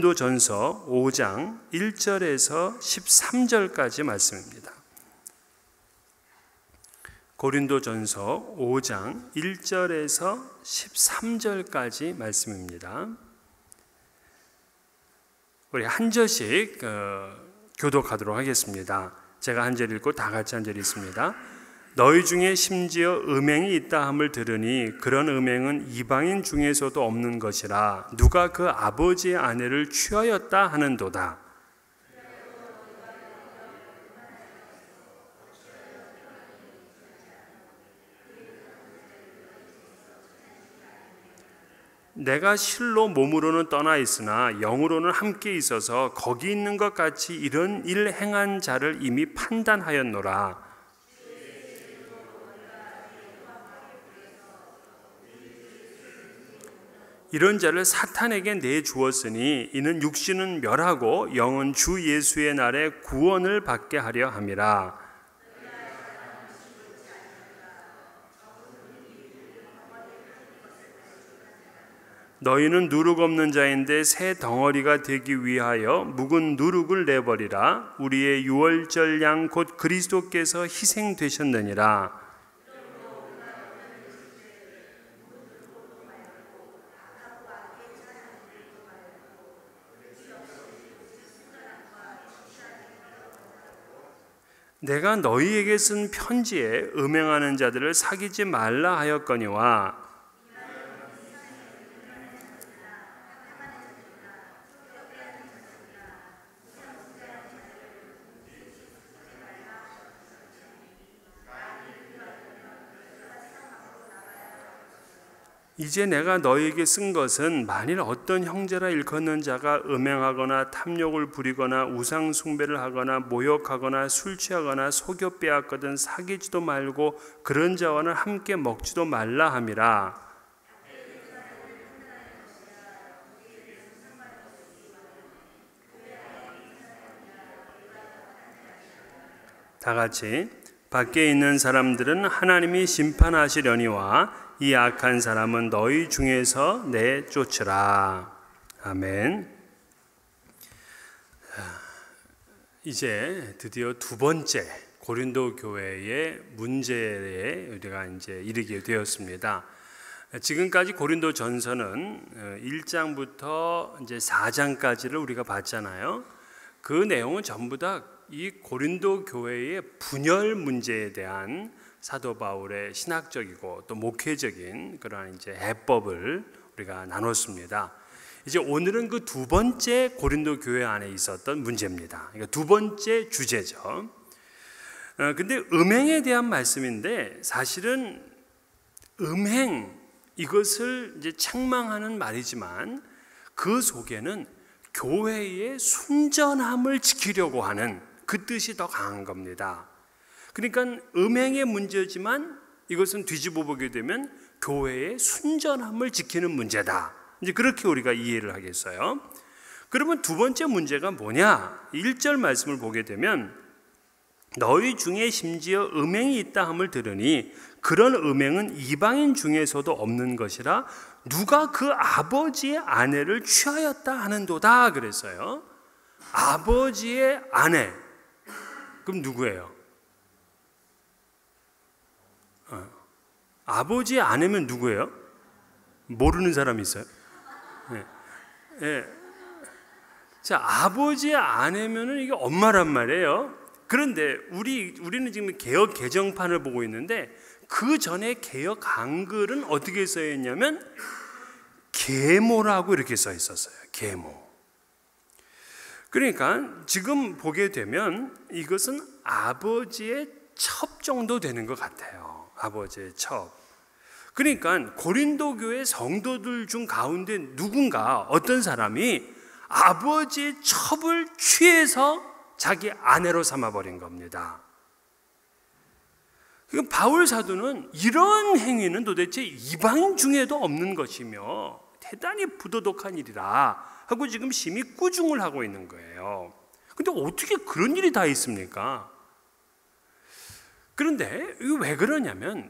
고린도전서 5장 1절에서 13절까지 말씀입니다. 고린도전서 5장 1절에서 13절까지 말씀입니다. 우리 한 절씩 교독하도록 하겠습니다. 제가 한 절 읽고 다 같이 한 절 읽습니다. 너희 중에 심지어 음행이 있다 함을 들으니 그런 음행은 이방인 중에서도 없는 것이라 누가 그 아버지의 아내를 취하였다 하는도다. 내가 실로 몸으로는 떠나 있으나 영으로는 함께 있어서 거기 있는 것 같이 이런 일 행한 자를 이미 판단하였노라. 이런 자를 사탄에게 내주었으니 이는 육신은 멸하고 영은 주 예수의 날에 구원을 받게 하려 함이라. 너희는 누룩 없는 자인데 새 덩어리가 되기 위하여 묵은 누룩을 내버리라. 우리의 유월절 양 곧 그리스도께서 희생되셨느니라. 내가 너희에게 쓴 편지에 음행하는 자들을 사귀지 말라 하였거니와 이제 내가 너희에게 쓴 것은 만일 어떤 형제라 일컫는 자가 음행하거나 탐욕을 부리거나 우상 숭배를 하거나 모욕하거나 술 취하거나 속여 빼앗거든 사귀지도 말고 그런 자와는 함께 먹지도 말라 함이라. 다 같이 밖에 있는 사람들은 하나님이 심판하시려니와 이 악한 사람은 너희 중에서 내쫓으라. 아멘. 이제 드디어 두 번째 고린도 교회의 문제에 우리가 이제 이르게 되었습니다. 지금까지 고린도 전서는 1장부터 이제 4장까지를 우리가 봤잖아요. 그 내용은 전부 다 이 고린도 교회의 분열 문제에 대한 사도 바울의 신학적이고 또 목회적인 그러한 이제 해법을 우리가 나눴습니다. 이제 오늘은 그 두 번째 고린도 교회 안에 있었던 문제입니다. 그러니까 두 번째 주제죠. 근데 음행에 대한 말씀인데 사실은 음행 이것을 이제 책망하는 말이지만 그 속에는 교회의 순전함을 지키려고 하는 그 뜻이 더 강한 겁니다. 그러니까 음행의 문제지만 이것은 뒤집어 보게 되면 교회의 순전함을 지키는 문제다. 이제 그렇게 우리가 이해를 하겠어요. 그러면 두 번째 문제가 뭐냐? 1절 말씀을 보게 되면 너희 중에 심지어 음행이 있다 함을 들으니 그런 음행은 이방인 중에서도 없는 것이라 누가 그 아버지의 아내를 취하였다 하는도다 그랬어요. 아버지의 아내. 그럼 누구예요? 아버지의 아내면 누구예요? 모르는 사람이 있어요? 네. 네. 자, 아버지의 아내면은 이게 엄마란 말이에요. 그런데 우리는 지금 개역 개정판을 보고 있는데 그 전에 개역 한글은 어떻게 써 있냐면 계모라고 이렇게 써 있었어요. 계모. 그러니까 지금 보게 되면 이것은 아버지의 첩 정도 되는 것 같아요. 아버지의 첩. 그러니까 고린도 교회 성도들 중 가운데 누군가 어떤 사람이 아버지의 첩을 취해서 자기 아내로 삼아버린 겁니다. 바울 사도는 이런 행위는 도대체 이방인 중에도 없는 것이며 대단히 부도덕한 일이라 하고 지금 심히 꾸중을 하고 있는 거예요. 근데 어떻게 그런 일이 다 있습니까? 그런데 이거 왜 그러냐면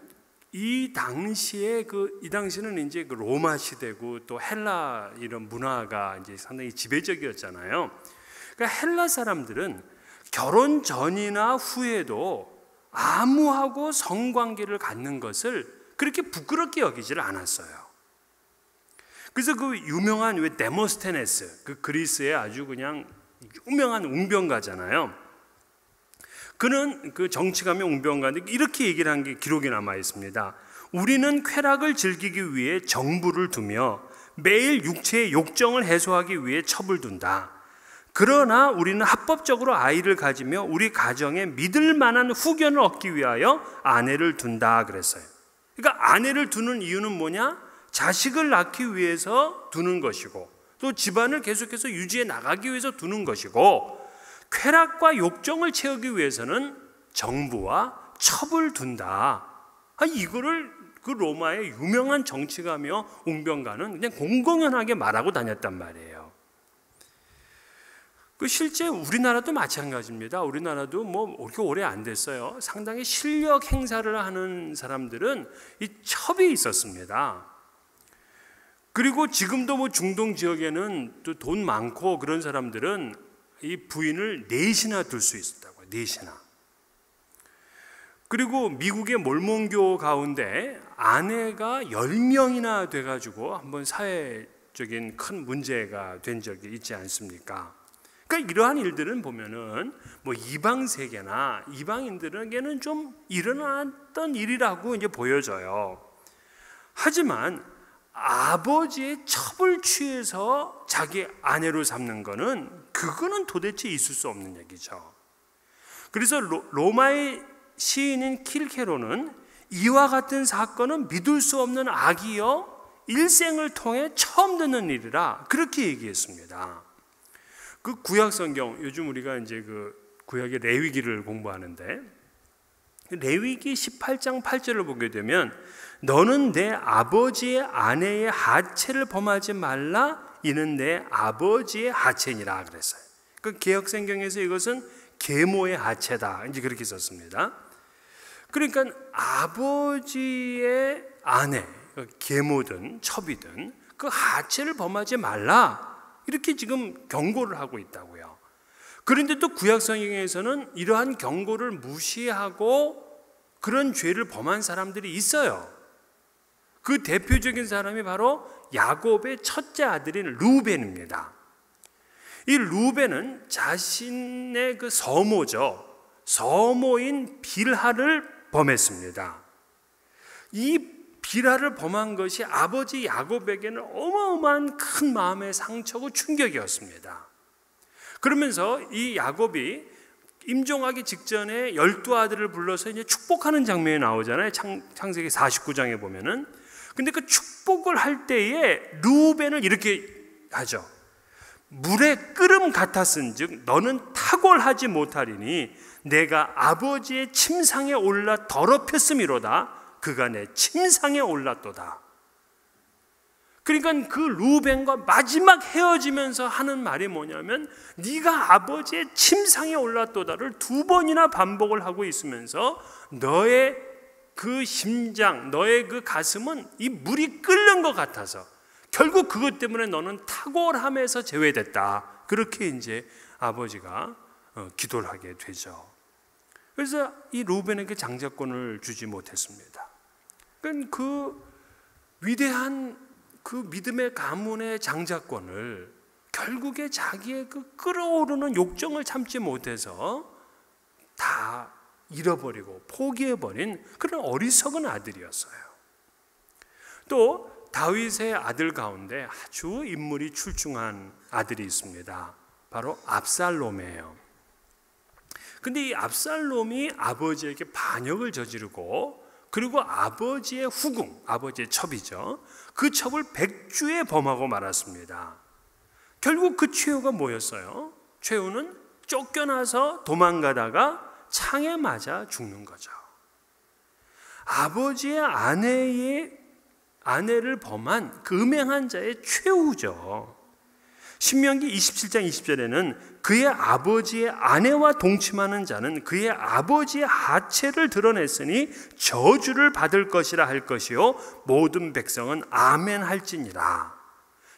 이 당시에 이 당시는 이제 그 로마 시대고 또 헬라 이런 문화가 이제 상당히 지배적이었잖아요. 그러니까 헬라 사람들은 결혼 전이나 후에도 아무하고 성관계를 갖는 것을 그렇게 부끄럽게 여기지를 않았어요. 그래서 그 유명한 왜 데모스테네스, 그 그리스의 아주 그냥 유명한 웅변가잖아요. 그는 그 정치가며 웅변가인데 이렇게 얘기를 한 게 기록이 남아 있습니다. 우리는 쾌락을 즐기기 위해 정부를 두며 매일 육체의 욕정을 해소하기 위해 첩을 둔다. 그러나 우리는 합법적으로 아이를 가지며 우리 가정에 믿을 만한 후견을 얻기 위하여 아내를 둔다 그랬어요. 그러니까 아내를 두는 이유는 뭐냐? 자식을 낳기 위해서 두는 것이고 또 집안을 계속해서 유지해 나가기 위해서 두는 것이고 쾌락과 욕정을 채우기 위해서는 정부와 첩을 둔다. 이거를 그 로마의 유명한 정치가며 웅변가는 그냥 공공연하게 말하고 다녔단 말이에요. 실제 우리나라도 마찬가지입니다. 우리나라도 뭐 그렇게 오래 안 됐어요. 상당히 실력 행사를 하는 사람들은 이 첩이 있었습니다. 그리고 지금도 뭐 중동 지역에는 또 돈 많고 그런 사람들은 이 부인을 넷이나 둘 수 있었다고요. 넷이나. 그리고 미국의 몰몬교 가운데 아내가 10명이나 돼가지고 한번 사회적인 큰 문제가 된 적이 있지 않습니까? 그러니까 이러한 일들은 보면은 뭐 이방 세계나 이방인들에게는 좀 일어났던 일이라고 이제 보여져요. 하지만 아버지의 첩을 취해서 자기 아내로 삼는 그거는 도대체 있을 수 없는 얘기죠. 그래서 로마의 시인인 킬케로는 이와 같은 사건은 믿을 수 없는 악이여 일생을 통해 처음 듣는 일이라 그렇게 얘기했습니다. 그 구약 성경, 요즘 우리가 이제 그 구약의 레위기를 공부하는데 레위기 18장 8절을 보게 되면 너는 내 아버지의 아내의 하체를 범하지 말라 이는 내 아버지의 하체니라 그랬어요. 그 개역 성경에서 이것은 계모의 하체다 이제 그렇게 썼습니다. 그러니까 아버지의 아내, 계모든 첩이든 그 하체를 범하지 말라 이렇게 지금 경고를 하고 있다고요. 그런데 또 구약 성경에서는 이러한 경고를 무시하고 그런 죄를 범한 사람들이 있어요. 그 대표적인 사람이 바로 야곱의 첫째 아들인 르우벤입니다. 이 르우벤은 자신의 그 서모인 빌하를 범했습니다. 이 빌하를 범한 것이 아버지 야곱에게는 어마어마한 큰 마음의 상처고 충격이었습니다. 그러면서 이 야곱이 임종하기 직전에 12아들을 불러서 이제 축복하는 장면이 나오잖아요. 창세기 49장에 보면은. 근데 그 축복을 할 때에 르우벤을 이렇게 하죠. 물의 끓음 같았은즉 너는 탁월하지 못하리니 내가 아버지의 침상에 올라 더럽혔음이로다. 그가 내 침상에 올랐도다. 그러니까 그 르우벤과 마지막 헤어지면서 하는 말이 뭐냐면 네가 아버지의 침상에 올랐도다를 2번이나 반복을 하고 있으면서 너의 그 심장, 너의 그 가슴은 이 물이 끓는 것 같아서 결국 그것 때문에 너는 탁월함에서 제외됐다. 그렇게 이제 아버지가 기도를 하게 되죠. 그래서 이 르우벤에게 장자권을 주지 못했습니다. 그러니까 그 위대한 그 믿음의 가문의 장자권을 결국에 자기의 그 끓어오르는 욕정을 참지 못해서 다 잃어버리고 포기해버린 그런 어리석은 아들이었어요. 또 다윗의 아들 가운데 아주 인물이 출중한 아들이 있습니다. 바로 압살롬이에요. 근데 이 압살롬이 아버지에게 반역을 저지르고 그리고 아버지의 후궁, 아버지의 첩이죠. 그 첩을 100주에 범하고 말았습니다. 결국 그 최후가 뭐였어요? 최후는 쫓겨나서 도망가다가 창에 맞아 죽는 거죠. 아버지의 아내를 범한 그 음행한 자의 최후죠. 신명기 27장 20절에는 그의 아버지의 아내와 동침하는 자는 그의 아버지의 하체를 드러냈으니 저주를 받을 것이라 할 것이요 모든 백성은 아멘 할지니라.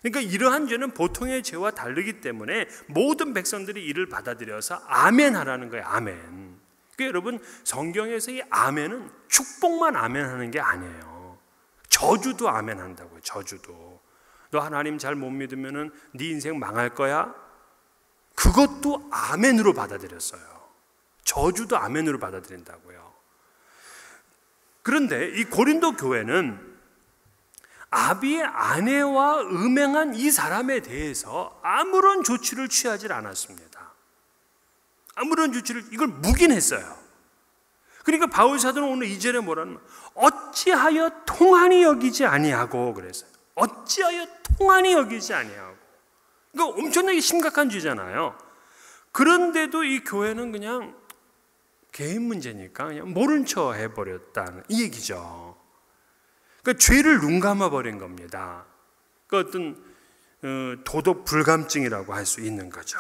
그러니까 이러한 죄는 보통의 죄와 다르기 때문에 모든 백성들이 이를 받아들여서 아멘 하라는 거예요. 아멘. 그러니까 여러분, 성경에서 이 아멘은 축복만 아멘 하는 게 아니에요. 저주도 아멘 한다고요. 저주도. 너 하나님 잘 못 믿으면은 네 인생 망할 거야? 그것도 아멘으로 받아들였어요. 저주도 아멘으로 받아들인다고요. 그런데 이 고린도 교회는 아비의 아내와 음행한 이 사람에 대해서 아무런 조치를 취하지 않았습니다. 아무런 조치를, 이걸 묵인했어요. 그러니까 바울 사도는 오늘 2절에 뭐라는, 어찌하여 통한이 여기지 아니하고 그랬어요. 어찌하여 통한이 여기지 아니하고. 이거 엄청나게 심각한 죄잖아요. 그런데도 이 교회는 그냥 개인 문제니까 그냥 모른 척 해버렸다는 이 얘기죠. 그러니까 죄를 눈 감아버린 겁니다. 그 어떤 도덕 불감증이라고 할 수 있는 거죠.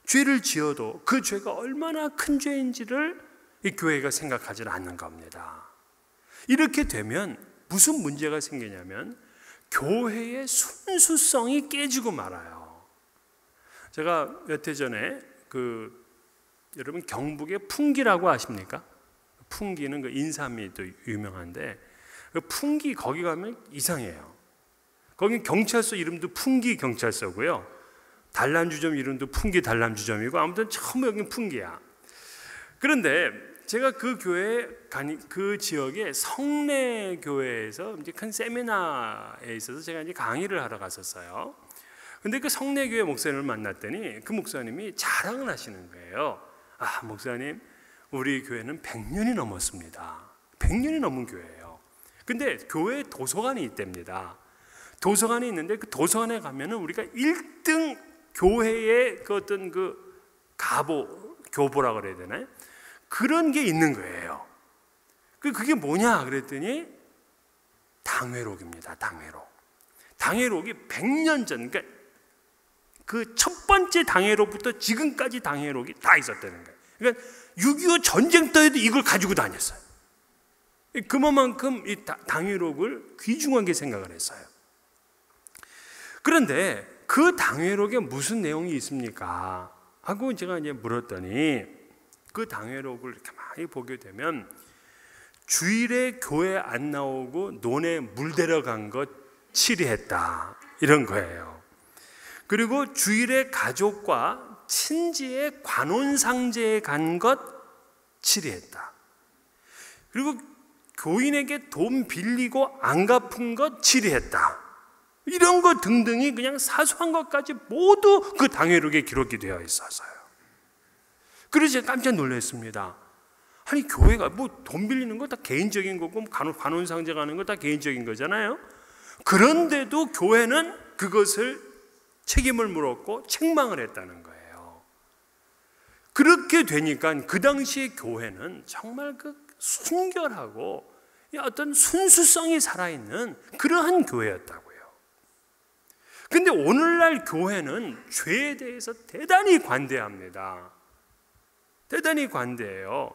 죄를 지어도 그 죄가 얼마나 큰 죄인지를 이 교회가 생각하지 않는 겁니다. 이렇게 되면 무슨 문제가 생기냐면 교회의 순수성이 깨지고 말아요. 제가 몇 해 전에 여러분 경북의 풍기라고 아십니까? 풍기는 그 인삼이 또 유명한데 그 풍기 거기 가면 이상해요. 거긴 경찰서 이름도 풍기 경찰서고요. 단란주점 이름도 풍기 단란주점이고 아무튼 처음 여긴 풍기야. 그런데 제가 그 교회 그 지역의 성내 교회에서 이제 큰 세미나에 있어서 제가 이제 강의를 하러 갔었어요. 근데 그 성내 교회 목사님을 만났더니 그 목사님이 자랑을 하시는 거예요. 아, 목사님, 우리 교회는 100년이 넘었습니다. 100년이 넘은 교회예요. 근데 교회에 도서관이 있답니다. 도서관이 있는데 그 도서관에 가면은 우리가 1등 교회의 그 어떤 그 교보라 그래야 되나요? 그런 게 있는 거예요. 그게 뭐냐 그랬더니 당회록입니다. 당회록. 당회록이 100년 전, 그러니까 그 첫 번째 당회록부터 지금까지 당회록이 다 있었다는 거예요. 그러니까 6.25 전쟁 때에도 이걸 가지고 다녔어요. 그만큼 이 당회록을 귀중하게 생각을 했어요. 그런데 그 당회록에 무슨 내용이 있습니까? 하고 제가 이제 물었더니 그 당회록을 가만히 보게 되면 주일에 교회 안 나오고 논에 물 데려간 것 치리했다 이런 거예요. 그리고 주일에 가족과 친지의 관혼상제에 간 것 치리했다. 그리고 교인에게 돈 빌리고 안 갚은 것 치리했다. 이런 것 등등이 그냥 사소한 것까지 모두 그 당회록에 기록이 되어 있었어요. 그래서 제가 깜짝 놀랐습니다. 아니 교회가 뭐 돈 빌리는 거 다 개인적인 거고 관혼상제 가는 거 다 개인적인 거잖아요. 그런데도 교회는 그것을 책임을 물었고 책망을 했다는 거예요. 그렇게 되니까 그 당시에 교회는 정말 그 순결하고 어떤 순수성이 살아있는 그러한 교회였다고요. 근데 오늘날 교회는 죄에 대해서 대단히 관대합니다. 대단히 관대해요.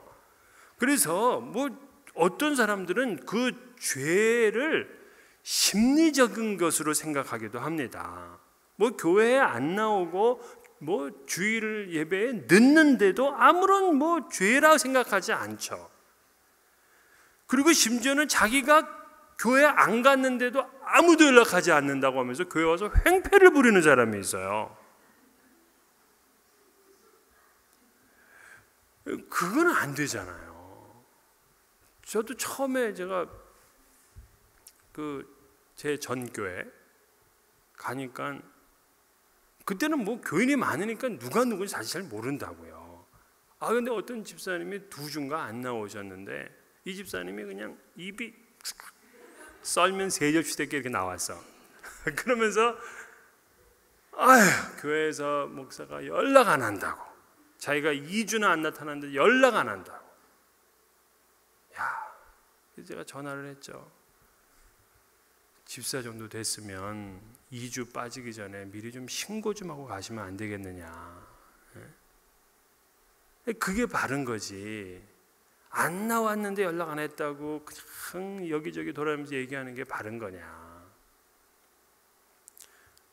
그래서 뭐 어떤 사람들은 그 죄를 심리적인 것으로 생각하기도 합니다. 뭐 교회에 안 나오고 뭐 주일 예배에 늦는데도 아무런 뭐 죄라고 생각하지 않죠. 그리고 심지어는 자기가 교회 안 갔는데도 아무도 연락하지 않는다고 하면서 교회 와서 횡패를 부리는 사람이 있어요. 그건 안 되잖아요. 저도 처음에 제가 제 전교회 가니까 그때는 뭐 교인이 많으니까 누가 누군지 사실 잘 모른다고요. 아 근데 어떤 집사님이 두 주인가 안 나오셨는데 이 집사님이 그냥 입이 썰면 세 접시대께 이렇게 나왔어. 그러면서 교회에서 목사가 연락 안 한다고. 자기가 2주나 안 나타났는데 연락 안 한다고. 그래서 제가 전화를 했죠. 집사 정도 됐으면 2주 빠지기 전에 미리 좀 신고 좀 하고 가시면 안 되겠느냐. 그게 바른 거지. 안 나왔는데 연락 안 했다고 그냥 여기저기 돌아다니면서 얘기하는 게 바른 거냐.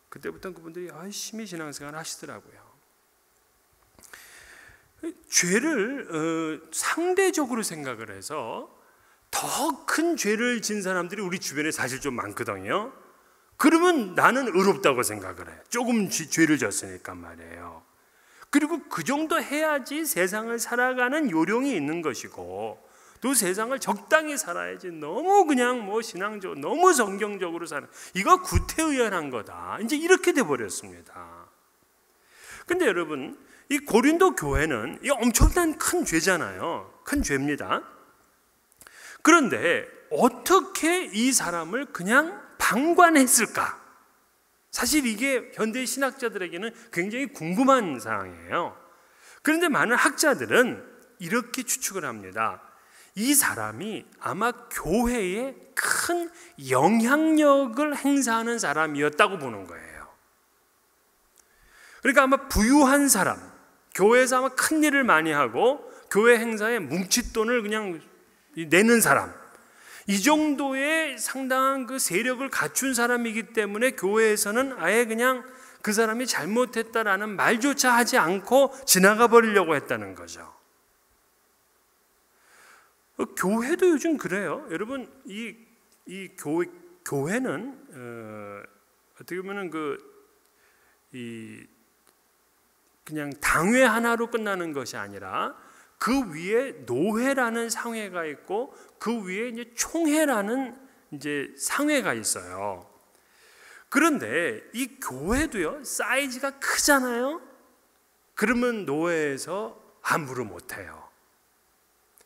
그때부터 그분들이 열심히 신앙생활 하시더라고요. 죄를 상대적으로 생각을 해서 더 큰 죄를 진 사람들이 우리 주변에 사실 좀 많거든요. 그러면 나는 의롭다고 생각을 해. 조금 죄를 졌으니까 말이에요. 그리고 그 정도 해야지 세상을 살아가는 요령이 있는 것이고, 또 세상을 적당히 살아야지 너무 그냥 뭐 신앙적으로 너무 성경적으로 사는, 이거 구태의연한 거다. 이제 이렇게 돼 버렸습니다. 근데 여러분, 이 고린도 교회는 이 엄청난 큰 죄잖아요. 큰 죄입니다. 그런데 어떻게 이 사람을 그냥 방관했을까? 사실 이게 현대 신학자들에게는 굉장히 궁금한 사항이에요. 그런데 많은 학자들은 이렇게 추측을 합니다. 이 사람이 아마 교회에 큰 영향력을 행사하는 사람이었다고 보는 거예요. 그러니까 아마 부유한 사람, 교회에서 아마 큰 일을 많이 하고 교회 행사에 뭉칫돈을 그냥 내는 사람, 이 정도의 상당한 그 세력을 갖춘 사람이기 때문에 교회에서는 아예 그냥 그 사람이 잘못했다라는 말조차 하지 않고 지나가 버리려고 했다는 거죠. 교회도 요즘 그래요. 여러분, 이 교회는 어떻게 보면은 그냥 당회 하나로 끝나는 것이 아니라 그 위에 노회라는 상회가 있고 그 위에 이제 총회라는 이제 상회가 있어요. 그런데 이 교회도요, 사이즈가 크잖아요. 그러면 노회에서 함부로 못 해요.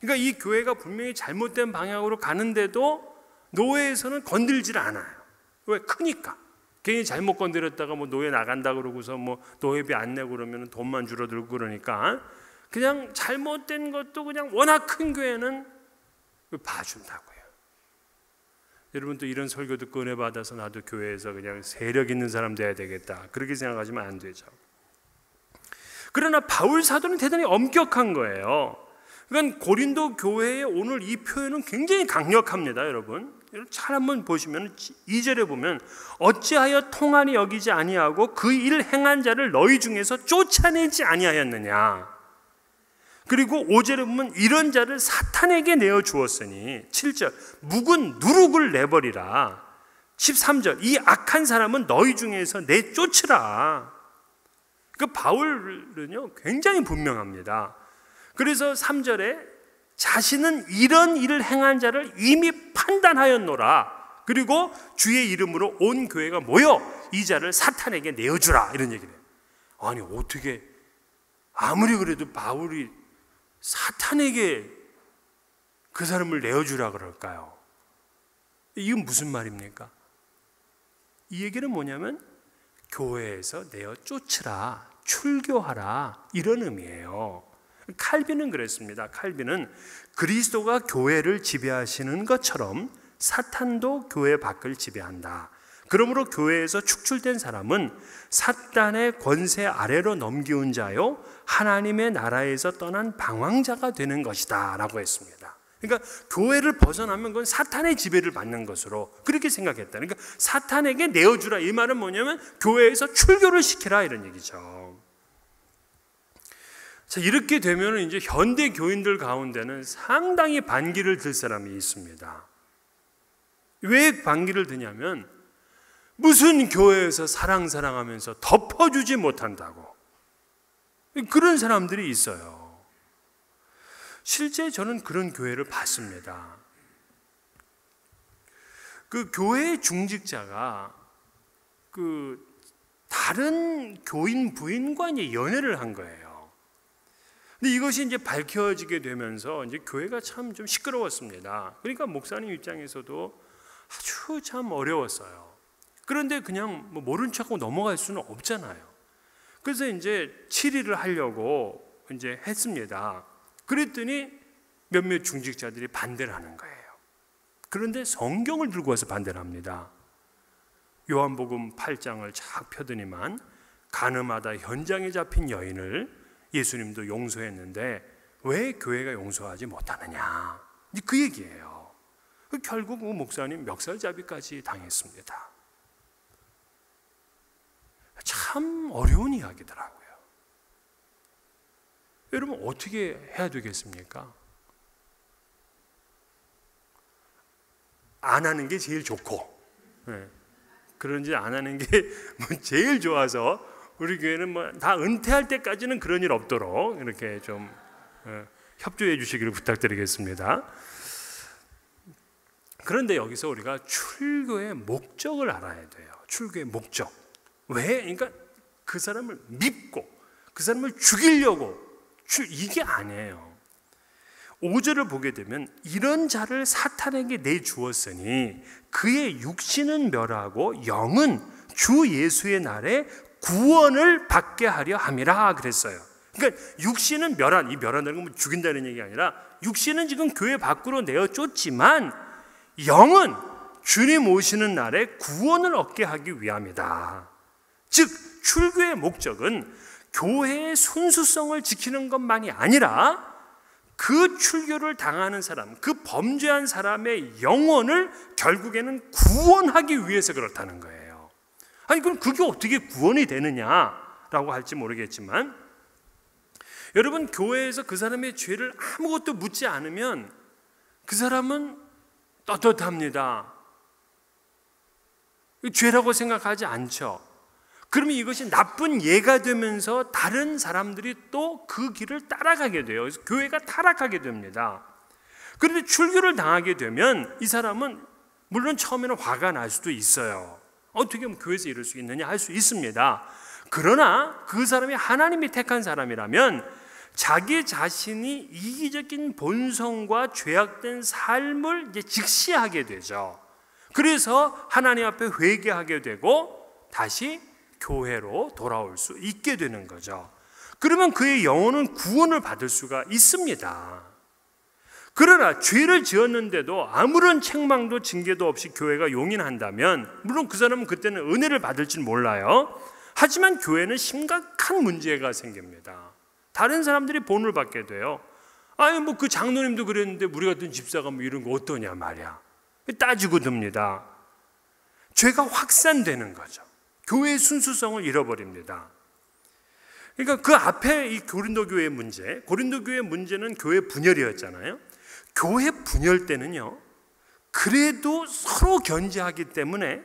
그러니까 이 교회가 분명히 잘못된 방향으로 가는데도 노회에서는 건들질 않아요. 왜? 크니까. 괜히 잘못 건드렸다가 뭐 노회 나간다 그러고서 뭐 노회비 안 내고 그러면 돈만 줄어들고 그러니까 그냥 잘못된 것도 그냥 워낙 큰 교회는 봐준다고요. 여러분 또 이런 설교 듣고 은혜 받아서 나도 교회에서 그냥 세력 있는 사람 돼야 되겠다, 그렇게 생각하시면 안 되죠. 그러나 바울 사도는 대단히 엄격한 거예요. 그러니까 고린도 교회의 오늘 이 표현은 굉장히 강력합니다. 여러분 잘 한번 보시면 2절에 보면 어찌하여 통한이 여기지 아니하고 그 일 행한 자를 너희 중에서 쫓아내지 아니하였느냐. 그리고 5절에 보면 이런 자를 사탄에게 내어 주었으니, 7절 묵은 누룩을 내버리라. 13절 이 악한 사람은 너희 중에서 내쫓으라. 그 바울은요 굉장히 분명합니다. 그래서 3절에 자신은 이런 일을 행한 자를 이미 판단하였노라. 그리고 주의 이름으로 온 교회가 모여 이 자를 사탄에게 내어주라, 이런 얘기를 해요. 아니 어떻게 아무리 그래도 바울이 사탄에게 그 사람을 내어주라 그럴까요? 이건 무슨 말입니까? 이 얘기는 뭐냐면 교회에서 내어 쫓으라, 출교하라, 이런 의미예요. 칼빈은 그랬습니다. 칼빈은 그리스도가 교회를 지배하시는 것처럼 사탄도 교회 밖을 지배한다. 그러므로 교회에서 축출된 사람은 사탄의 권세 아래로 넘기운 자요 하나님의 나라에서 떠난 방황자가 되는 것이다 라고 했습니다. 그러니까 교회를 벗어나면 그건 사탄의 지배를 받는 것으로 그렇게 생각했다. 그러니까 사탄에게 내어주라, 이 말은 뭐냐면 교회에서 출교를 시키라, 이런 얘기죠. 자, 이렇게 되면 이제 현대 교인들 가운데는 상당히 반기를 들 사람이 있습니다. 왜 반기를 드냐면 무슨 교회에서 사랑하면서 덮어주지 못한다고, 그런 사람들이 있어요. 실제 저는 그런 교회를 봤습니다. 그 교회 중직자가 그 다른 교인 부인과 이제 연애를 한 거예요. 근데 이것이 이제 밝혀지게 되면서 이제 교회가 참 좀 시끄러웠습니다. 그러니까 목사님 입장에서도 아주 참 어려웠어요. 그런데 그냥 뭐 모른 척하고 넘어갈 수는 없잖아요. 그래서 이제 치리를 하려고 이제 했습니다. 그랬더니 몇몇 중직자들이 반대를 하는 거예요. 그런데 성경을 들고 와서 반대를 합니다. 요한복음 8장을 착 펴더니만 가늠하다 현장에 잡힌 여인을 예수님도 용서했는데 왜 교회가 용서하지 못하느냐, 그 얘기예요. 결국 그 목사님 멱살잡이까지 당했습니다. 참 어려운 이야기더라고요. 여러분 어떻게 해야 되겠습니까? 안 하는 게 제일 좋고, 그런지 안 하는 게 제일 좋아서 우리 교회는 뭐 다 은퇴할 때까지는 그런 일 없도록 이렇게 좀 협조해 주시기를 부탁드리겠습니다. 그런데 여기서 우리가 출교의 목적을 알아야 돼요. 출교의 목적. 왜? 그러니까 그 사람을 밉고 그 사람을 죽이려고 이게 아니에요. 5절을 보게 되면 이런 자를 사탄에게 내주었으니 그의 육신은 멸하고 영은 주 예수의 날에 구원을 받게 하려 함이라 그랬어요. 그러니까 육신은 멸한, 이 멸한다는 건 죽인다는 얘기가 아니라 육신은 지금 교회 밖으로 내어 쫓지만 영은 주님 오시는 날에 구원을 얻게 하기 위함이다. 즉 출교의 목적은 교회의 순수성을 지키는 것만이 아니라 그 출교를 당하는 사람, 그 범죄한 사람의 영혼을 결국에는 구원하기 위해서 그렇다는 거예요. 아니 그럼 그게 어떻게 구원이 되느냐라고 할지 모르겠지만, 여러분 교회에서 그 사람의 죄를 아무것도 묻지 않으면 그 사람은 떳떳합니다. 죄라고 생각하지 않죠. 그러면 이것이 나쁜 예가 되면서 다른 사람들이 또 그 길을 따라가게 돼요. 그래서 교회가 타락하게 됩니다. 그런데 출교를 당하게 되면 이 사람은 물론 처음에는 화가 날 수도 있어요. 어떻게 하면 교회에서 이럴 수 있느냐 할 수 있습니다. 그러나 그 사람이 하나님이 택한 사람이라면 자기 자신이 이기적인 본성과 죄악된 삶을 이제 직시하게 되죠. 그래서 하나님 앞에 회개하게 되고 다시 교회로 돌아올 수 있게 되는 거죠. 그러면 그의 영혼은 구원을 받을 수가 있습니다. 그러나 죄를 지었는데도 아무런 책망도 징계도 없이 교회가 용인한다면 물론 그 사람은 그때는 은혜를 받을지는 몰라요. 하지만 교회는 심각한 문제가 생깁니다. 다른 사람들이 본을 받게 돼요. 아니 뭐 그 장로님도 그랬는데 우리 같은 집사가 뭐 이런 거 어떠냐 말이야. 따지고 듭니다. 죄가 확산되는 거죠. 교회의 순수성을 잃어버립니다. 그러니까 그 앞에 이 고린도 교회의 문제, 고린도 교회의 문제는 교회 분열이었잖아요. 교회 분열 때는요, 그래도 서로 견제하기 때문에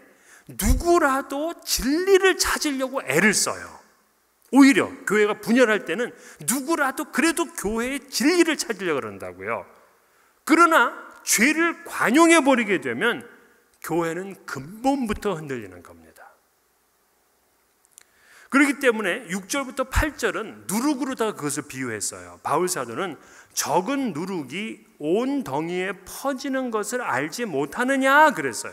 누구라도 진리를 찾으려고 애를 써요. 오히려 교회가 분열할 때는 누구라도 그래도 교회의 진리를 찾으려고 그런다고요. 그러나 죄를 관용해버리게 되면 교회는 근본부터 흔들리는 겁니다. 그렇기 때문에 6절부터 8절은 누룩으로다가 그것을 비유했어요. 바울 사도는 적은 누룩이 온 덩이에 퍼지는 것을 알지 못하느냐 그랬어요.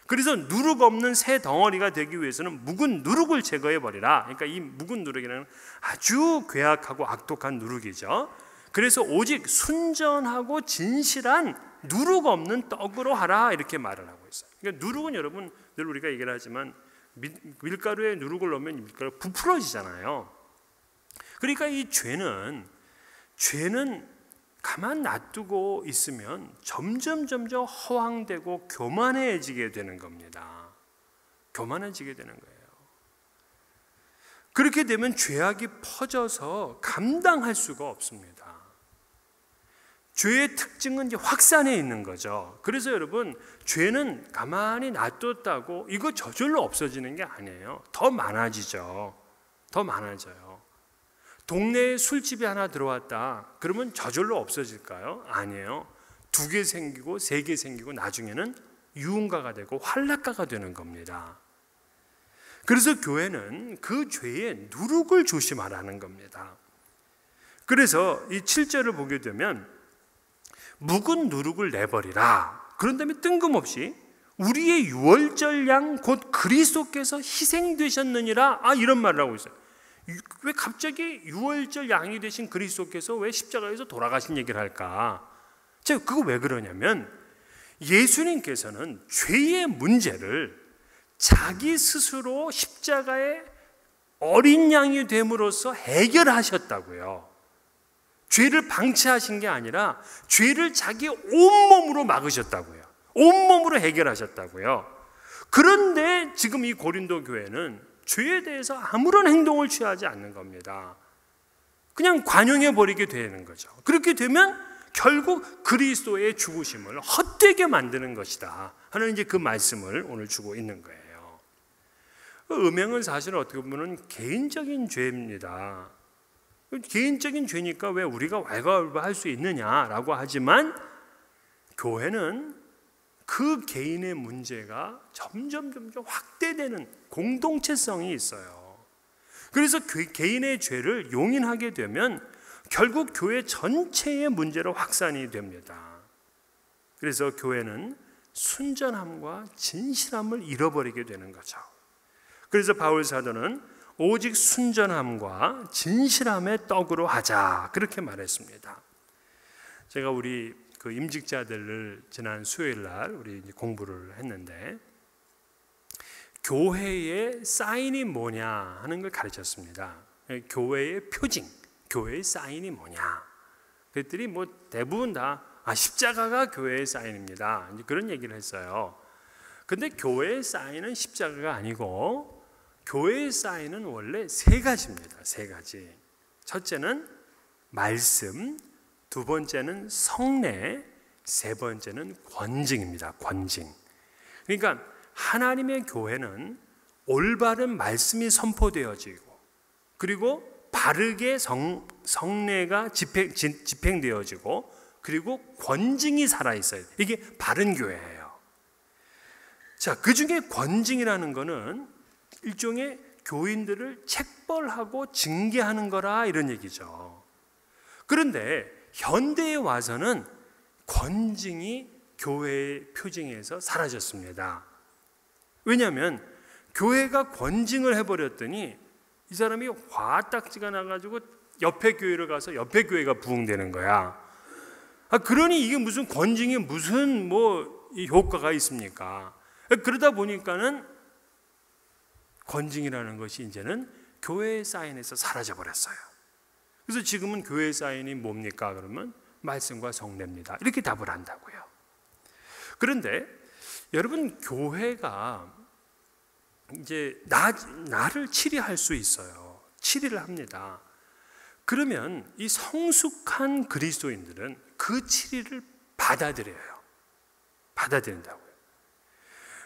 그래서 누룩 없는 새 덩어리가 되기 위해서는 묵은 누룩을 제거해버리라. 그러니까 이 묵은 누룩이라는 아주 괴악하고 악독한 누룩이죠. 그래서 오직 순전하고 진실한 누룩 없는 떡으로 하라 이렇게 말을 하고 있어요. 그러니까 누룩은 여러분 늘 우리가 얘기를 하지만 밀가루에 누룩을 넣으면 밀가루가 부풀어지잖아요. 그러니까 이 죄는 가만 놔두고 있으면 점점 허황되고 교만해지게 되는 겁니다. 교만해지게 되는 거예요. 그렇게 되면 죄악이 퍼져서 감당할 수가 없습니다. 죄의 특징은 이제 확산해 있는 거죠. 그래서 여러분 죄는 가만히 놔뒀다고 이거 저절로 없어지는 게 아니에요. 더 많아지죠. 더 많아져요. 동네에 술집이 하나 들어왔다. 그러면 저절로 없어질까요? 아니에요. 2개 생기고 3개 생기고 나중에는 유흥가가 되고 환락가가 되는 겁니다. 그래서 교회는 그 죄의 누룩을 조심하라는 겁니다. 그래서 이 7절을 보게 되면 묵은 누룩을 내버리라. 그런 다음에 뜬금없이 우리의 유월절 양 곧 그리스도께서 희생되셨느니라 이런 말을 하고 있어요. 왜 갑자기 유월절 양이 되신 그리스도께서 왜 십자가에서 돌아가신 얘기를 할까? 제가 그거 왜 그러냐면 예수님께서는 죄의 문제를 자기 스스로 십자가의 어린 양이 됨으로써 해결하셨다고요. 죄를 방치하신 게 아니라 죄를 자기 온몸으로 막으셨다고요. 온몸으로 해결하셨다고요. 그런데 지금 이 고린도 교회는 죄에 대해서 아무런 행동을 취하지 않는 겁니다. 그냥 관용해 버리게 되는 거죠. 그렇게 되면 결국 그리스도의 죽으심을 헛되게 만드는 것이다 하는 이제 그 말씀을 오늘 주고 있는 거예요. 음행은 사실 어떻게 보면 개인적인 죄입니다. 개인적인 죄니까 왜 우리가 왈가왈부할 수 있느냐라고 하지만 교회는 그 개인의 문제가 점점 확대되는 공동체성이 있어요. 그래서 개인의 죄를 용인하게 되면 결국 교회 전체의 문제로 확산이 됩니다. 그래서 교회는 순전함과 진실함을 잃어버리게 되는 거죠. 그래서 바울 사도는 오직 순전함과 진실함의 떡으로 하자 그렇게 말했습니다. 제가 우리 그 임직자들을 지난 수요일 날 우리 공부를 했는데 교회의 사인이 뭐냐 하는 걸 가르쳤습니다. 교회의 표징, 교회의 사인이 뭐냐? 그랬더니 뭐 대부분 다 십자가가 교회의 사인입니다. 이제 그런 얘기를 했어요. 근데 교회의 사인은 십자가가 아니고 교회의 사인은 원래 세 가지입니다. 세 가지. 첫째는 말씀, 두 번째는 성례, 세 번째는 권징입니다. 권징. 그러니까 하나님의 교회는 올바른 말씀이 선포되어지고 그리고 바르게 성례가 집행되어지고 그리고 권징이 살아있어요. 이게 바른 교회예요. 자, 그 중에 권징이라는 거는 일종의 교인들을 책벌하고 징계하는 거라 이런 얘기죠. 그런데 현대에 와서는 권징이 교회의 표징에서 사라졌습니다. 왜냐하면 교회가 권징을 해버렸더니 이 사람이 화딱지가 나가지고 옆에 교회를 가서 옆에 교회가 부흥되는 거야. 그러니 이게 무슨 권징이 무슨 뭐 효과가 있습니까? 그러다 보니까는 권징이라는 것이 이제는 교회의 사인에서 사라져 버렸어요. 그래서 지금은 교회의 사인이 뭡니까? 그러면 말씀과 성례입니다. 이렇게 답을 한다고요. 그런데 여러분 교회가 이제 나를 치리할 수 있어요. 치리를 합니다. 그러면 이 성숙한 그리스도인들은 그 치리를 받아들여요. 받아들인다고요.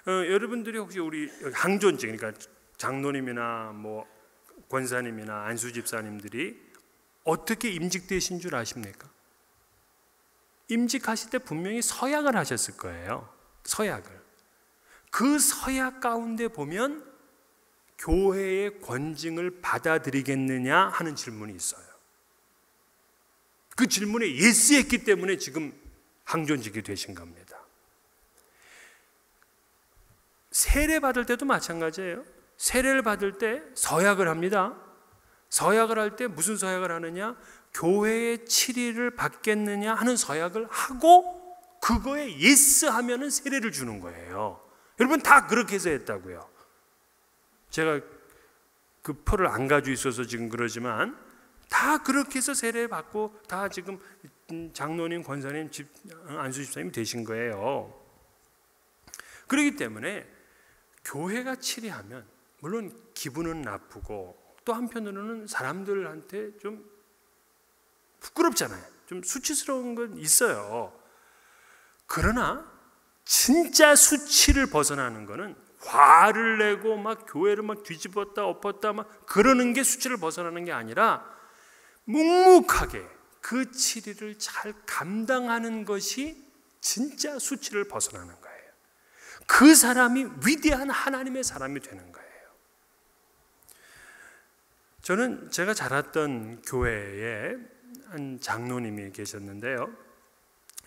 여러분들이 혹시 우리 항존증, 그러니까 장로님이나 뭐 권사님이나 안수 집사님들이 어떻게 임직되신 줄 아십니까? 임직하실 때 분명히 서약을 하셨을 거예요. 서약을. 그 서약 가운데 보면 교회의 권징을 받아들이겠느냐 하는 질문이 있어요. 그 질문에 예스했기 때문에 지금 항존직이 되신 겁니다. 세례 받을 때도 마찬가지예요. 세례를 받을 때 서약을 합니다. 서약을 할 때 무슨 서약을 하느냐? 교회의 치리를 받겠느냐 하는 서약을 하고 그거에 예스 하면은 세례를 주는 거예요. 여러분 다 그렇게 해서 했다고요. 제가 그 표를 안 가지고 있어서 지금 그러지만 다 그렇게 해서 세례 받고 다 지금 장로님, 권사님, 안수 집사님이 되신 거예요. 그렇기 때문에 교회가 치리하면 물론 기분은 나쁘고 또 한편으로는 사람들한테 좀 부끄럽잖아요. 좀 수치스러운 건 있어요. 그러나 진짜 수치를 벗어나는 거는 화를 내고 막 교회를 막 뒤집었다 엎었다 막 그러는 게 수치를 벗어나는 게 아니라 묵묵하게 그 치리를 잘 감당하는 것이 진짜 수치를 벗어나는 거예요. 그 사람이 위대한 하나님의 사람이 되는 거예요. 저는 제가 자랐던 교회에 한 장로님이 계셨는데요.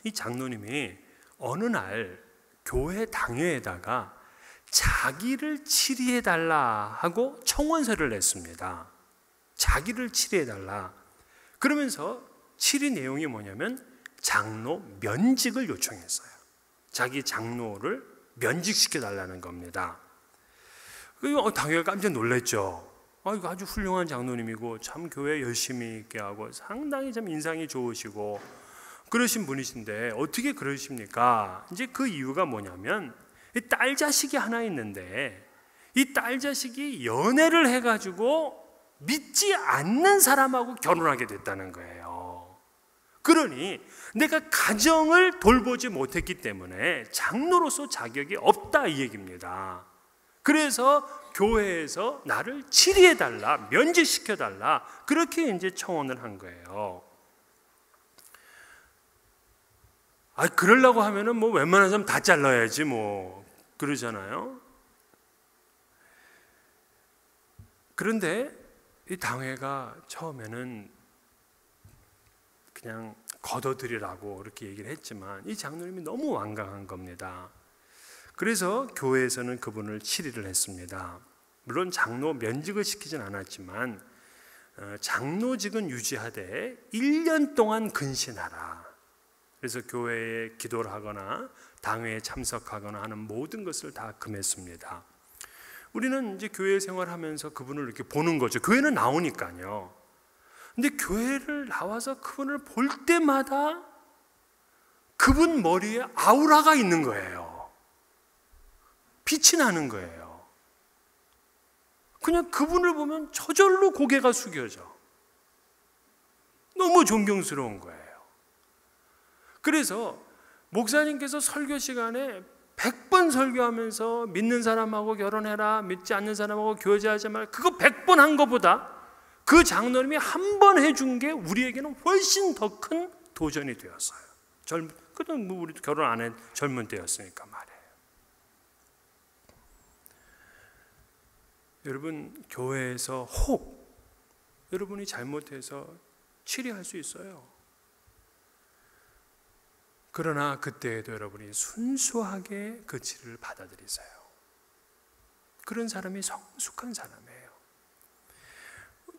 이 장로님이 어느 날 교회 당회에다가 자기를 치리해달라 하고 청원서를 냈습니다. 자기를 치리해달라. 그러면서 치리 내용이 뭐냐면 장로 면직을 요청했어요. 자기 장로를 면직시켜달라는 겁니다. 당회가 깜짝 놀랐죠. 이거 아주 훌륭한 장로님이고 참 교회 열심히 있게 하고 상당히 참 인상이 좋으시고 그러신 분이신데 어떻게 그러십니까? 이제 그 이유가 뭐냐면 이 딸 자식이 하나 있는데 이 딸 자식이 연애를 해가지고 믿지 않는 사람하고 결혼하게 됐다는 거예요. 그러니 내가 가정을 돌보지 못했기 때문에 장로로서 자격이 없다 이 얘기입니다. 그래서 교회에서 나를 치리해달라, 면제시켜달라 그렇게 이제 청원을 한 거예요. 그러려고 하면은 뭐 웬만한 사람 다 잘라야지 뭐 그러잖아요. 그런데 이 당회가 처음에는 그냥 거둬들이라고 이렇게 얘기를 했지만 이 장로님이 너무 완강한 겁니다. 그래서 교회에서는 그분을 치리를 했습니다. 물론 장로 면직을 시키진 않았지만 장로직은 유지하되 1년 동안 근신하라. 그래서 교회에 기도를 하거나 당회에 참석하거나 하는 모든 것을 다 금했습니다. 우리는 이제 교회 생활하면서 그분을 이렇게 보는 거죠. 교회는 나오니까요. 근데 교회를 나와서 그분을 볼 때마다 그분 머리에 아우라가 있는 거예요. 빛이 나는 거예요. 그냥 그분을 보면 저절로 고개가 숙여져. 너무 존경스러운 거예요. 그래서 목사님께서 설교 시간에 100번 설교하면서 믿는 사람하고 결혼해라, 믿지 않는 사람하고 교제하지 말라, 그거 100번 한 것보다 그 장로님이 한 번 해준 게 우리에게는 훨씬 더 큰 도전이 되었어요. 그때는 뭐 우리도 결혼 안 한 젊은 때였으니까 말이에요. 여러분, 교회에서 혹 여러분이 잘못해서 치리할 수 있어요. 그러나 그때에도 여러분이 순수하게 그 치리를 받아들이세요. 그런 사람이 성숙한 사람이에요.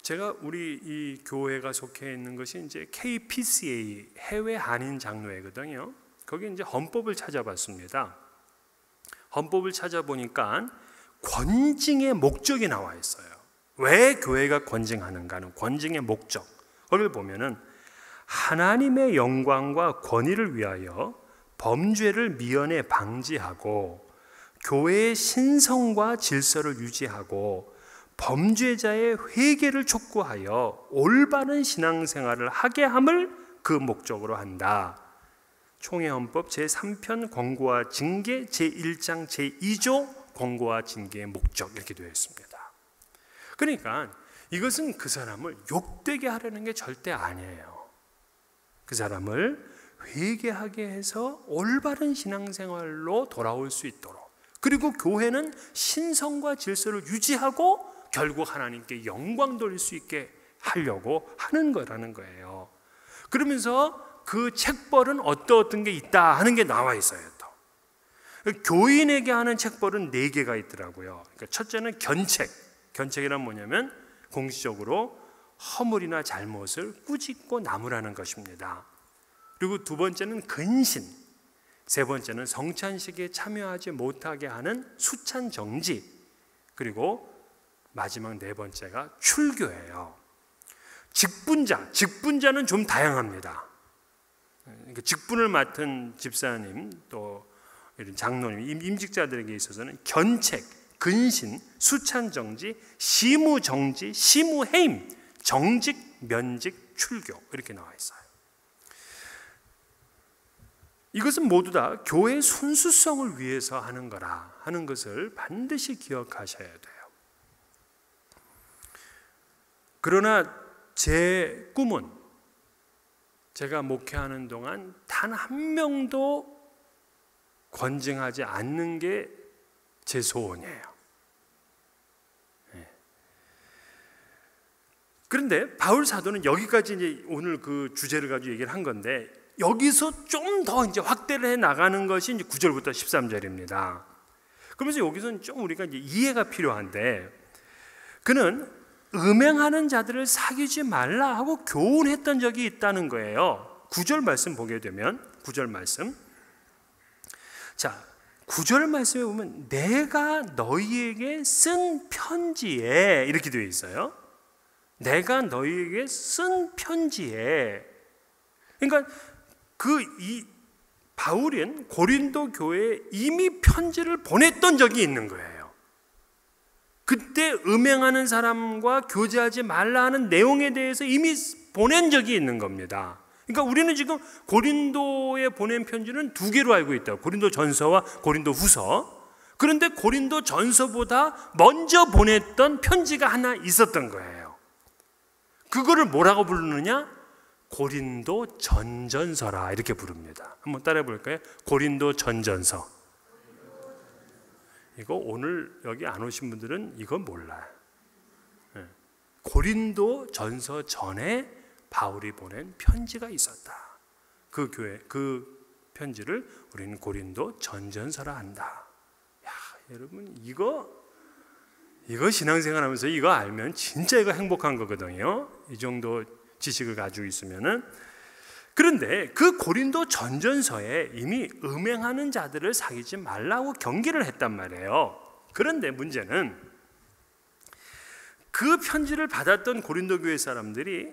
제가 우리 이 교회가 속해 있는 것이 이제 KPCA 해외 한인 장로회거든요. 거기 이제 헌법을 찾아봤습니다. 헌법을 찾아보니까 권징의 목적이 나와 있어요. 왜 교회가 권징하는가는 권징의 목적. 거기를 보면은 하나님의 영광과 권위를 위하여 범죄를 미연에 방지하고 교회의 신성과 질서를 유지하고 범죄자의 회개를 촉구하여 올바른 신앙생활을 하게 함을 그 목적으로 한다. 총회헌법 제3편 권고와 징계 제1장 제2조 권고와 징계의 목적 이렇게 되어 있습니다. 그러니까 이것은 그 사람을 욕되게 하려는 게 절대 아니에요. 그 사람을 회개하게 해서 올바른 신앙생활로 돌아올 수 있도록, 그리고 교회는 신성과 질서를 유지하고 결국 하나님께 영광 돌릴 수 있게 하려고 하는 거라는 거예요. 그러면서 그 책벌은 어떤 게 있다 하는 게 나와 있어요. 또 교인에게 하는 책벌은 4개가 있더라고요. 그러니까 첫째는 견책. 견책이란 뭐냐면 공식적으로 허물이나 잘못을 꾸짖고 나무라는 것입니다. 그리고 두 번째는 근신, 세 번째는 성찬식에 참여하지 못하게 하는 수찬 정지, 그리고 마지막 4번째가 출교예요. 직분자는 좀 다양합니다. 그러니까 직분을 맡은 집사님 또 이런 장로님, 임직자들에게 있어서는 견책, 근신, 수찬정지, 시무정지, 시무해임, 정직, 면직, 출교 이렇게 나와 있어요. 이것은 모두 다 교회의 순수성을 위해서 하는 거라 하는 것을 반드시 기억하셔야 돼요. 그러나 제 꿈은 제가 목회하는 동안 단 한 명도 권징하지 않는 게 제 소원이에요. 그런데 바울 사도는 여기까지 이제 오늘 그 주제를 가지고 얘기를 한 건데, 여기서 좀 더 이제 확대를 해 나가는 것이 이제 9절부터 13절입니다. 그러면서 여기서는 좀 우리가 이제 이해가 필요한데, 그는 음행하는 자들을 사귀지 말라 하고 교훈했던 적이 있다는 거예요. 9절 말씀 보게 되면 9절 말씀. 자, 9절 말씀에 보면 내가 너희에게 쓴 편지에 이렇게 되어 있어요. 내가 너희에게 쓴 편지에. 그러니까 이 바울은 고린도 교회에 이미 편지를 보냈던 적이 있는 거예요. 그때 음행하는 사람과 교제하지 말라 하는 내용에 대해서 이미 보낸 적이 있는 겁니다. 그러니까 우리는 지금 고린도에 보낸 편지는 두 개로 알고 있다. 고린도 전서와 고린도 후서. 그런데 고린도 전서보다 먼저 보냈던 편지가 하나 있었던 거예요. 그거를 뭐라고 부르느냐? 고린도 전전서라 이렇게 부릅니다. 한번 따라해 볼까요? 고린도 전전서. 이거 오늘 여기 안 오신 분들은 이거 몰라요. 고린도 전서 전에 바울이 보낸 편지가 있었다. 그 편지를 우리는 고린도 전전서라 한다. 야, 여러분 이거 신앙생활하면서 이거 알면 진짜 이거 행복한 거거든요. 이 정도 지식을 가지고 있으면은. 그런데 그 고린도 전전서에 이미 음행하는 자들을 사귀지 말라고 경계를 했단 말이에요. 그런데 문제는 그 편지를 받았던 고린도 교회 사람들이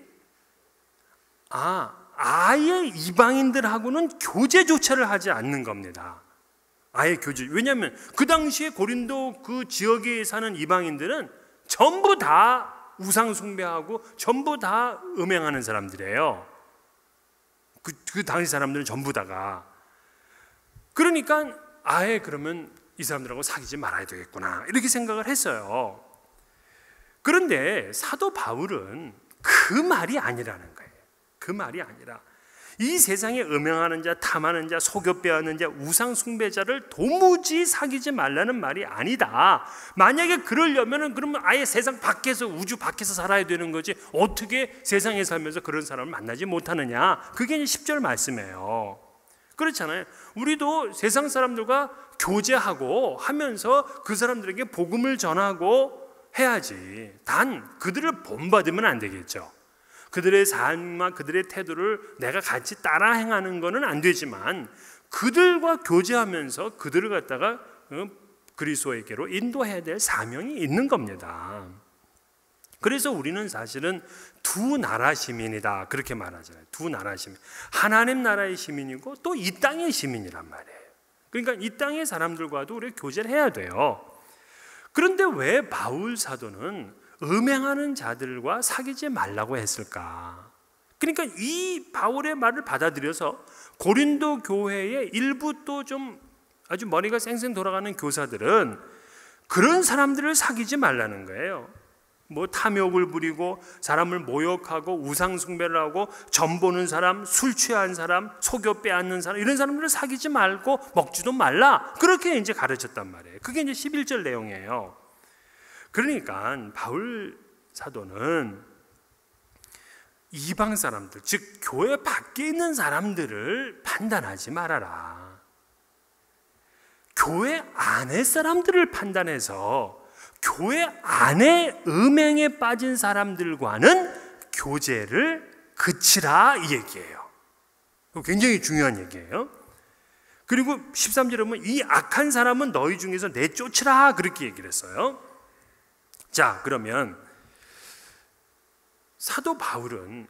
아예 이방인들하고는 교제조차를 하지 않는 겁니다. 아예 교제. 왜냐하면 그 당시에 고린도 그 지역에 사는 이방인들은 전부 다 우상 숭배하고 전부 다 음행하는 사람들이에요. 그 당시 사람들은 전부 다가. 그러니까 아예 그러면 이 사람들하고 사귀지 말아야 되겠구나 이렇게 생각을 했어요. 그런데 사도 바울은 그 말이 아니라는 거예요. 그 말이 아니라 이 세상에 음행하는 자, 탐하는 자, 속여 빼앗는 자, 우상 숭배자를 도무지 사귀지 말라는 말이 아니다. 만약에 그러려면은 그러면 아예 세상 밖에서, 우주 밖에서 살아야 되는 거지 어떻게 세상에 살면서 그런 사람을 만나지 못하느냐. 그게 이제 10절 말씀이에요. 그렇잖아요. 우리도 세상 사람들과 교제하고 하면서 그 사람들에게 복음을 전하고 해야지. 단 그들을 본받으면 안 되겠죠. 그들의 삶과 그들의 태도를 내가 같이 따라 행하는 것은 안 되지만 그들과 교제하면서 그들을 갖다가 그리스도에게로 인도해야 될 사명이 있는 겁니다. 그래서 우리는 사실은 두 나라 시민이다 그렇게 말하잖아요. 두 나라 시민. 하나님 나라의 시민이고 또 이 땅의 시민이란 말이에요. 그러니까 이 땅의 사람들과도 우리가 교제를 해야 돼요. 그런데 왜 바울 사도는 음행하는 자들과 사귀지 말라고 했을까? 그러니까 이 바울의 말을 받아들여서 고린도 교회의 일부 또 좀 아주 머리가 쌩쌩 돌아가는 교사들은 그런 사람들을 사귀지 말라는 거예요. 뭐 탐욕을 부리고 사람을 모욕하고 우상 숭배를 하고 점 보는 사람, 술 취한 사람, 속여 빼앗는 사람 이런 사람들을 사귀지 말고 먹지도 말라. 그렇게 이제 가르쳤단 말이에요. 그게 이제 11절 내용이에요. 그러니까 바울 사도는 이방 사람들, 즉 교회 밖에 있는 사람들을 판단하지 말아라. 교회 안에 사람들을 판단해서 교회 안에 음행에 빠진 사람들과는 교제를 그치라 이 얘기예요. 굉장히 중요한 얘기예요. 그리고 13절에 보면 이 악한 사람은 너희 중에서 내쫓으라 그렇게 얘기를 했어요. 자, 그러면 사도 바울은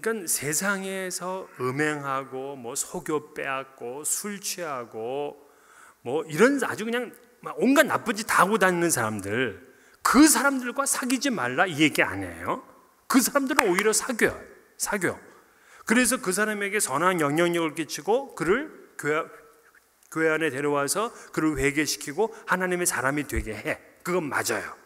그러니까 세상에서 음행하고 뭐 속여 빼앗고 술 취하고 뭐 이런 아주 그냥 온갖 나쁜 짓 다 하고 다니는 사람들, 그 사람들과 사귀지 말라 이 얘기 아니에요. 그 사람들은 오히려 사겨. 그래서 그 사람에게 선한 영향력을 끼치고 그를 교회 안에 데려와서 그를 회개시키고 하나님의 사람이 되게 해. 그건 맞아요.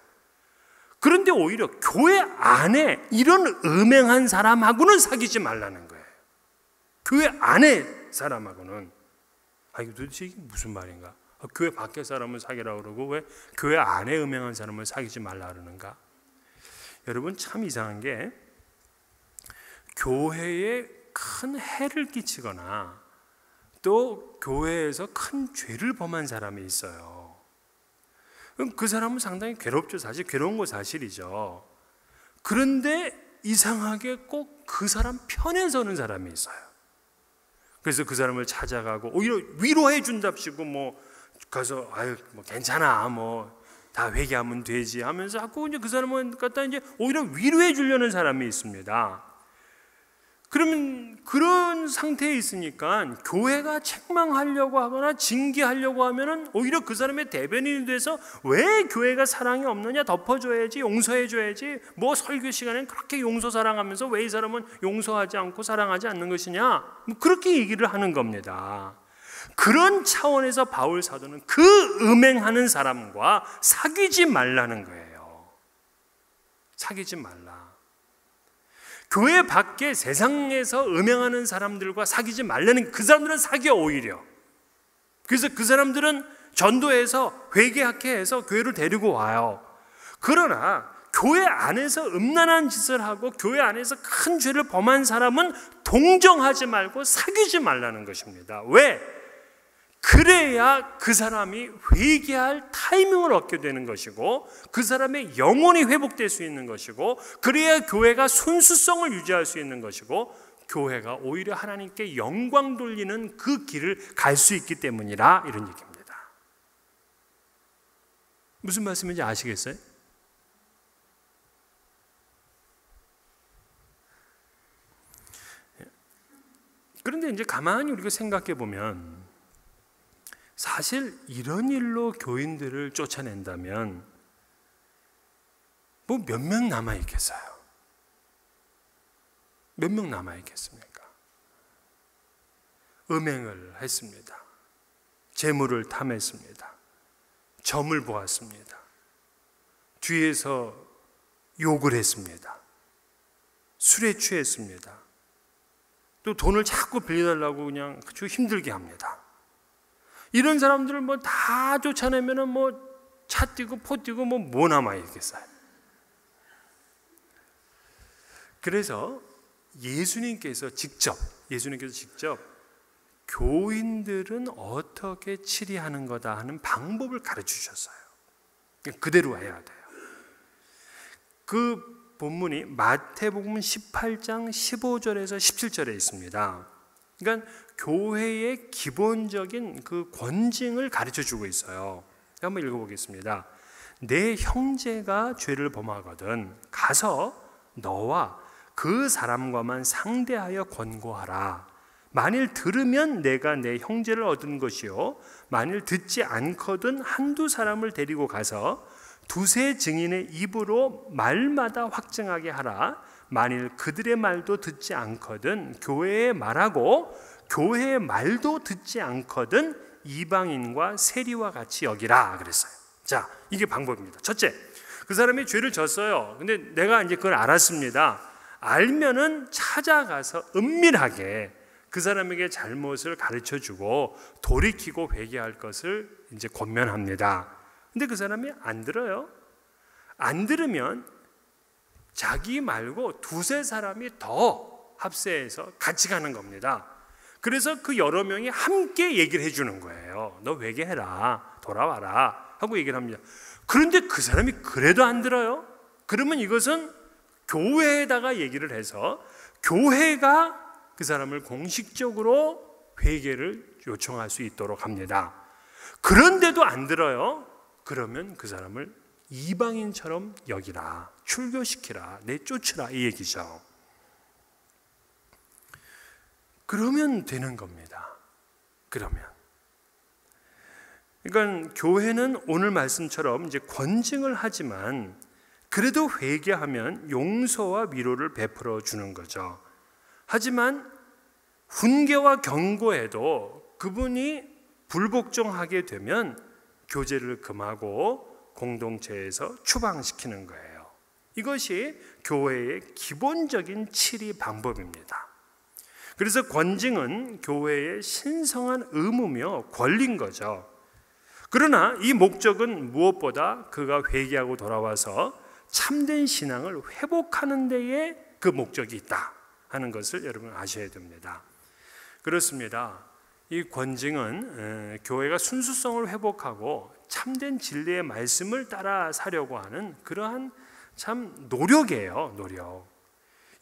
그런데 오히려 교회 안에 이런 음행한 사람하고는 사귀지 말라는 거예요. 교회 안에 사람하고는. 이거 도대체 이게 무슨 말인가? 교회 밖에 사람을 사귀라고 그러고 왜 교회 안에 음행한 사람을 사귀지 말라 그러는가? 여러분 참 이상한 게 교회에 큰 해를 끼치거나 또 교회에서 큰 죄를 범한 사람이 있어요. 그럼 그 사람은 상당히 괴롭죠. 사실 괴로운 거 사실이죠. 그런데 이상하게 꼭 그 사람 편에 서는 사람이 있어요. 그래서 그 사람을 찾아가고 오히려 위로해 준답시고 뭐 가서 아유 뭐 괜찮아 뭐 다 회개하면 되지 하면서 자꾸 이제 그 사람은 갖다 이제 오히려 위로해 주려는 사람이 있습니다. 그러면 그런 상태에 있으니까 교회가 책망하려고 하거나 징계하려고 하면은 오히려 그 사람의 대변인이 돼서 왜 교회가 사랑이 없느냐, 덮어줘야지, 용서해줘야지, 뭐 설교 시간엔 그렇게 용서 사랑하면서 왜 이 사람은 용서하지 않고 사랑하지 않는 것이냐, 뭐 그렇게 얘기를 하는 겁니다. 그런 차원에서 바울 사도는 그 음행하는 사람과 사귀지 말라는 거예요. 사귀지 말라. 교회 밖에 세상에서 음행하는 사람들과 사귀지 말라는, 그 사람들은 사귀어 오히려. 그래서 그 사람들은 전도해서 회개하게 해서 교회를 데리고 와요. 그러나 교회 안에서 음란한 짓을 하고 교회 안에서 큰 죄를 범한 사람은 동정하지 말고 사귀지 말라는 것입니다. 왜? 그래야 그 사람이 회개할 타이밍을 얻게 되는 것이고 그 사람의 영혼이 회복될 수 있는 것이고 그래야 교회가 순수성을 유지할 수 있는 것이고 교회가 오히려 하나님께 영광 돌리는 그 길을 갈 수 있기 때문이라, 이런 얘기입니다. 무슨 말씀인지 아시겠어요? 그런데 이제 가만히 우리가 생각해 보면 사실 이런 일로 교인들을 쫓아낸다면 뭐 몇 명 남아있겠어요? 몇 명 남아있겠습니까? 음행을 했습니다. 재물을 탐했습니다. 점을 보았습니다. 뒤에서 욕을 했습니다. 술에 취했습니다. 또 돈을 자꾸 빌려달라고 그냥 그저 힘들게 합니다. 이런 사람들을 뭐 다 쫓아내면은 뭐 차 뛰고 포 뛰고 뭐 남아 있겠어요. 그래서 예수님께서 직접 교인들은 어떻게 치리하는 거다 하는 방법을 가르쳐 주셨어요. 그대로 해야 돼요. 그 본문이 마태복음 18장 15절에서 17절에 있습니다. 그러니까 교회의 기본적인 그 권징을 가르쳐 주고 있어요. 한번 읽어보겠습니다. 내 형제가 죄를 범하거든 가서 너와 그 사람과만 상대하여 권고하라. 만일 들으면 내가 내 형제를 얻은 것이요 만일 듣지 않거든 한두 사람을 데리고 가서 두세 증인의 입으로 말마다 확증하게 하라. 만일 그들의 말도 듣지 않거든 교회의 말하고 교회의 말도 듣지 않거든 이방인과 세리와 같이 여기라 그랬어요. 자, 이게 방법입니다. 첫째, 그 사람이 죄를 졌어요. 근데 내가 이제 그걸 알았습니다. 알면은 찾아가서 은밀하게 그 사람에게 잘못을 가르쳐 주고 돌이키고 회개할 것을 이제 권면합니다. 근데 그 사람이 안 들어요. 안 들으면 자기 말고 두세 사람이 더 합세해서 같이 가는 겁니다. 그래서 그 여러 명이 함께 얘기를 해주는 거예요. 너 회개해라, 돌아와라 하고 얘기를 합니다. 그런데 그 사람이 그래도 안 들어요. 그러면 이것은 교회에다가 얘기를 해서 교회가 그 사람을 공식적으로 회개를 요청할 수 있도록 합니다. 그런데도 안 들어요. 그러면 그 사람을 이방인처럼 여기라, 출교시키라, 내쫓으라, 이 얘기죠. 그러면 되는 겁니다. 그러니까 교회는 오늘 말씀처럼 이제 권징을 하지만 그래도 회개하면 용서와 위로를 베풀어 주는 거죠. 하지만 훈계와 경고에도 그분이 불복종하게 되면 교제를 금하고 공동체에서 추방시키는 거예요. 이것이 교회의 기본적인 치리 방법입니다. 그래서 권징은 교회의 신성한 의무며 권리인 거죠. 그러나 이 목적은 무엇보다 그가 회개하고 돌아와서 참된 신앙을 회복하는 데에 그 목적이 있다 하는 것을 여러분 아셔야 됩니다. 그렇습니다. 이 권징은 교회가 순수성을 회복하고 참된 진리의 말씀을 따라 사려고 하는 그러한 참 노력이에요. 노력.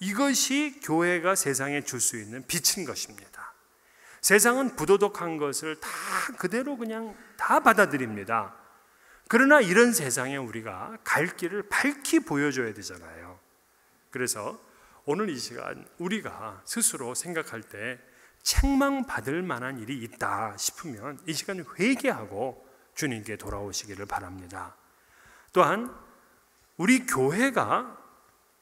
이것이 교회가 세상에 줄 수 있는 빛인 것입니다. 세상은 부도덕한 것을 다 그대로 그냥 다 받아들입니다. 그러나 이런 세상에 우리가 갈 길을 밝히 보여줘야 되잖아요. 그래서 오늘 이 시간 우리가 스스로 생각할 때 책망받을 만한 일이 있다 싶으면 이 시간 회개하고 주님께 돌아오시기를 바랍니다. 또한 우리 교회가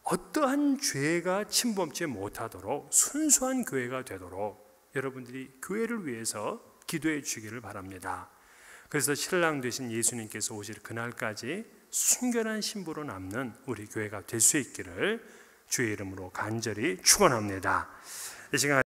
어떠한 죄가 침범치 못하도록 순수한 교회가 되도록 여러분들이 교회를 위해서 기도해 주기를 바랍니다. 그래서 신랑 되신 예수님께서 오실 그날까지 순결한 신부로 남는 우리 교회가 될 수 있기를 주의 이름으로 간절히 축원합니다. 이 시간